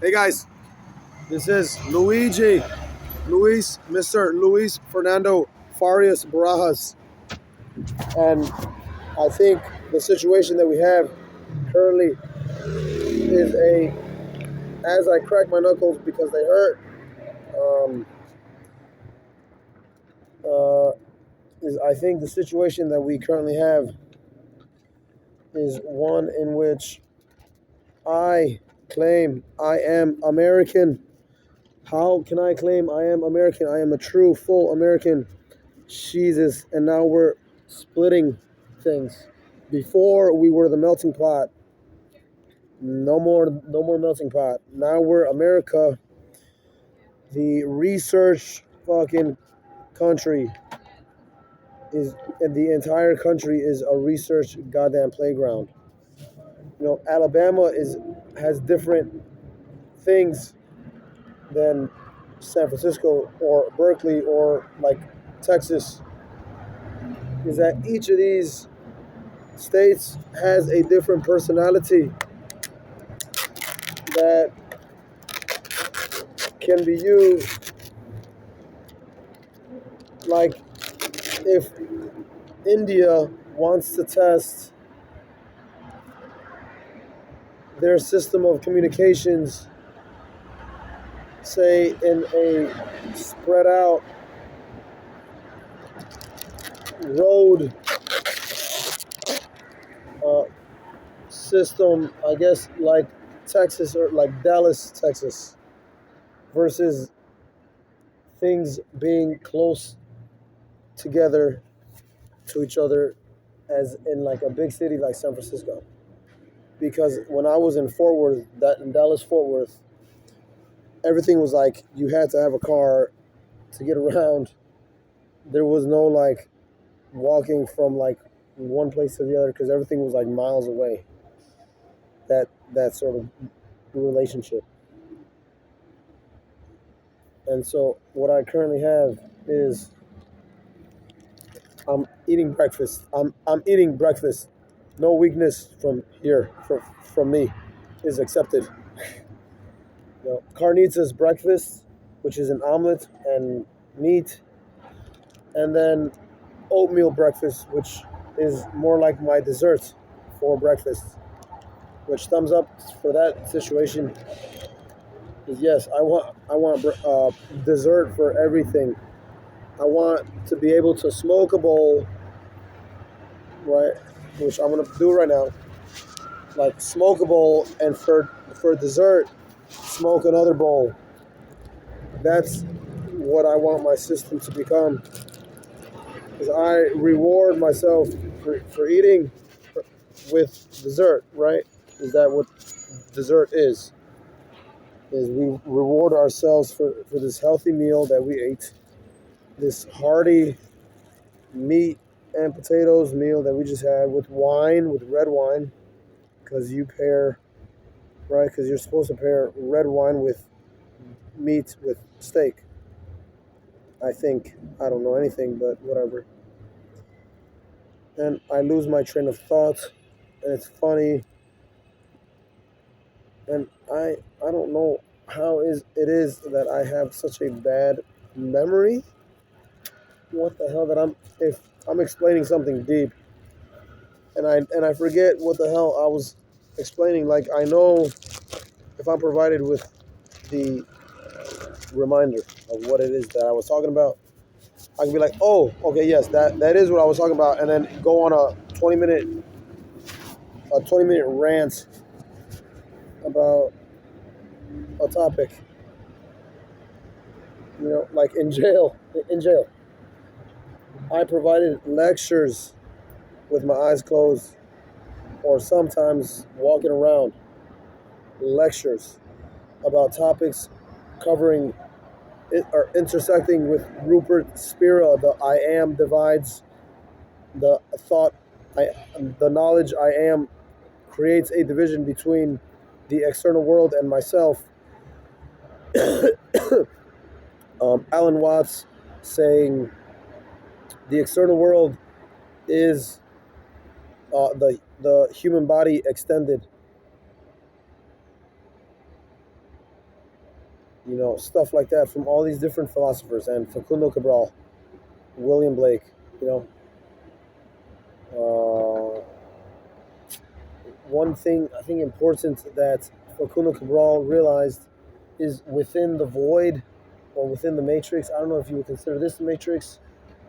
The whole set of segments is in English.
Hey guys, this is Mr. Luis Fernando Farias Barajas, and I think the situation that we have currently is as I crack my knuckles because they hurt, um, uh, is I think the situation that we currently have is one in which I claim I am American. How can I claim I am American? I am a true, full American. Jesus, and now we're splitting things. Before we were the melting pot. No more melting pot. Now we're America, the research fucking country is and the entire country is a research goddamn playground. Alabama is has different things than San Francisco or Berkeley or like Texas. Is that each of these states has a different personality that can be used, like if India wants to test their system of communications, say in a spread out road uh, system, I guess like Texas or like Dallas, Texas, versus things being close together to each other as in like a big city like San Francisco. Because when I was in Fort Worth, that in Dallas Fort Worth, everything was like you had to have a car to get around. There was no like walking from like one place to the other because everything was like miles away. That sort of relationship. And so what I currently have is I'm eating breakfast. I'm eating breakfast. No weakness from here from me is accepted. Carnitas breakfast, which is an omelet and meat, and then oatmeal breakfast, which is more like my dessert for breakfast. Which thumbs up for that situation is yes. I want dessert for everything. I want to be able to smoke a bowl, right? Which I'm gonna do right now. Like smoke a bowl, and for dessert, smoke another bowl. That's what I want my system to become. Because I reward myself for eating with dessert, right? Is that what dessert is? Is we reward ourselves for this healthy meal that we ate, this hearty meat and potatoes meal that we just had with wine, with red wine, because you pair, right? Because you're supposed to pair red wine with meat with steak. I think. I don't know anything, but whatever. And I lose my train of thought, and it's funny, and I don't know how it is that I have such a bad memory. What the hell that if I'm explaining something deep and I forget what the hell I was explaining. Like I know if I'm provided with the reminder of what it is that I was talking about, I can be like, oh, okay, yes, that is what I was talking about, and then go on a 20-minute rant about a topic. Like in jail. In jail, I provided lectures with my eyes closed, or sometimes walking around, lectures about topics covering it are intersecting with Rupert Spira. The I am divides the thought. The knowledge I am creates a division between the external world and myself. Alan Watts saying the external world is the human body extended. stuff like that from all these different philosophers and Facundo Cabral, William Blake, you know. Uh, One thing I think important that Facundo Cabral realized is within the void or within the matrix. I don't know if you would consider this the matrix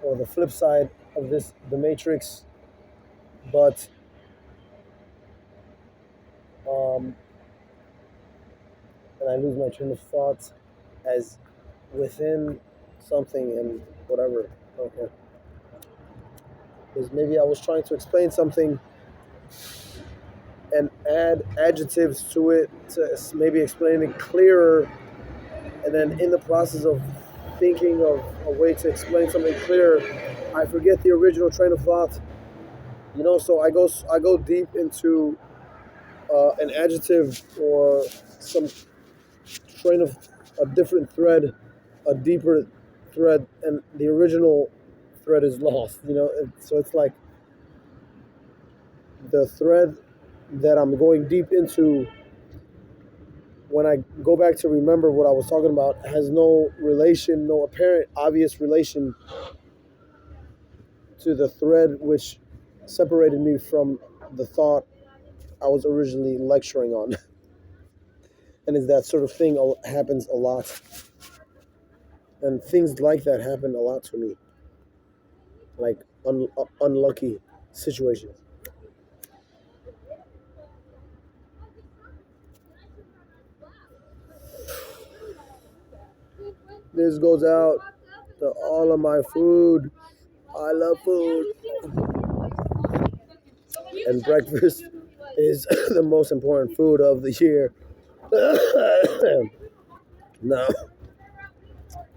or the flip side of this the matrix, but um, and I lose my train of thought as within something and whatever. Okay, because maybe I was trying to explain something and add adjectives to it to maybe explain it clearer, and then in the process of thinking of a way to explain something clearer, I forget the original train of thought. So I go deep into an adjective or some train of a different thread, a deeper thread, and the original thread is lost. So it's like the thread that I'm going deep into when I go back to remember what I was talking about has no relation, no apparent obvious relation to the thread which separated me from the thought I was originally lecturing on. And is that sort of thing happens a lot. And things like that happen a lot to me, like unlucky situations. This goes out to all of my food. I love food. And breakfast is the most important food of the year. No,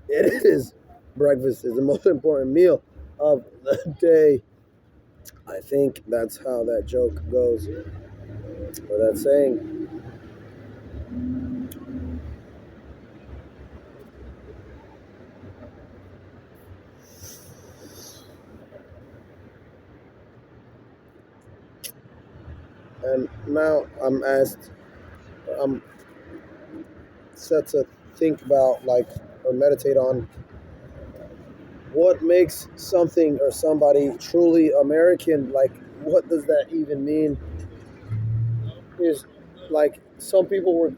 it is. Breakfast is the most important meal of the day. I think that's how that joke goes, or that saying. And now I'm set to think about, like, or meditate on what makes something or somebody truly American. Like, what does that even mean? Is like some people were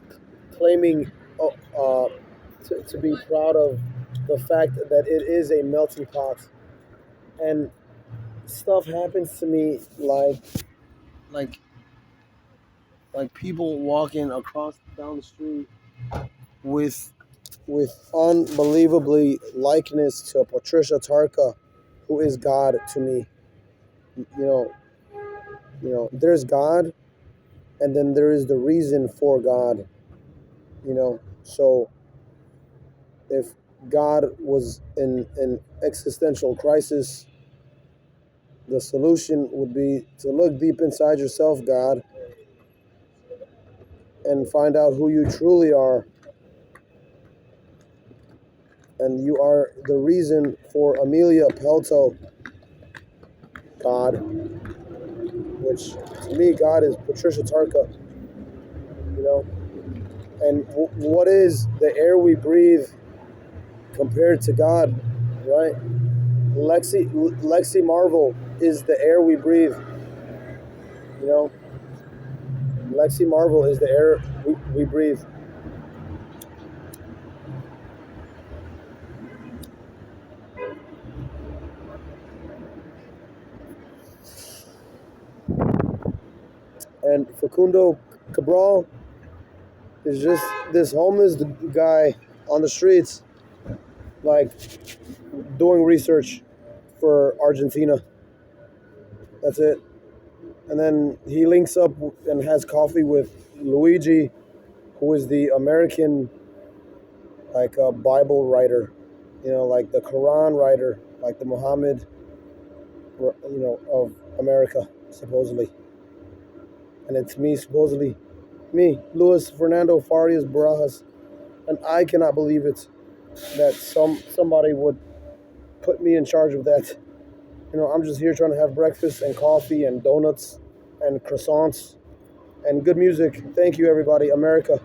claiming to be proud of the fact that it is a melting pot, and stuff happens to me like like people walking across down the street with unbelievably likeness to Patricia Tarka, who is God to me. You know, there's God, and then there is the reason for God. So if God was in an existential crisis, the solution would be to look deep inside yourself, God, and find out who you truly are. And you are the reason for Amelia Pelto, God, which to me, God is Patricia Tarka, you know. And what is the air we breathe compared to God, right? Lexi Marvel is the air we breathe, you know. Lexi Marvel is the air we breathe. And Facundo Cabral is just this homeless guy on the streets, like, doing research for Argentina. That's it. And then he links up and has coffee with Luigi, who is the American, like, Bible writer, like the Quran writer, like the Muhammad, of America, supposedly. And it's me, supposedly, me, Luis Fernando Farias Barajas, and I cannot believe it that somebody would put me in charge of that. I'm just here trying to have breakfast and coffee and donuts and croissants and good music. Thank you, everybody. America.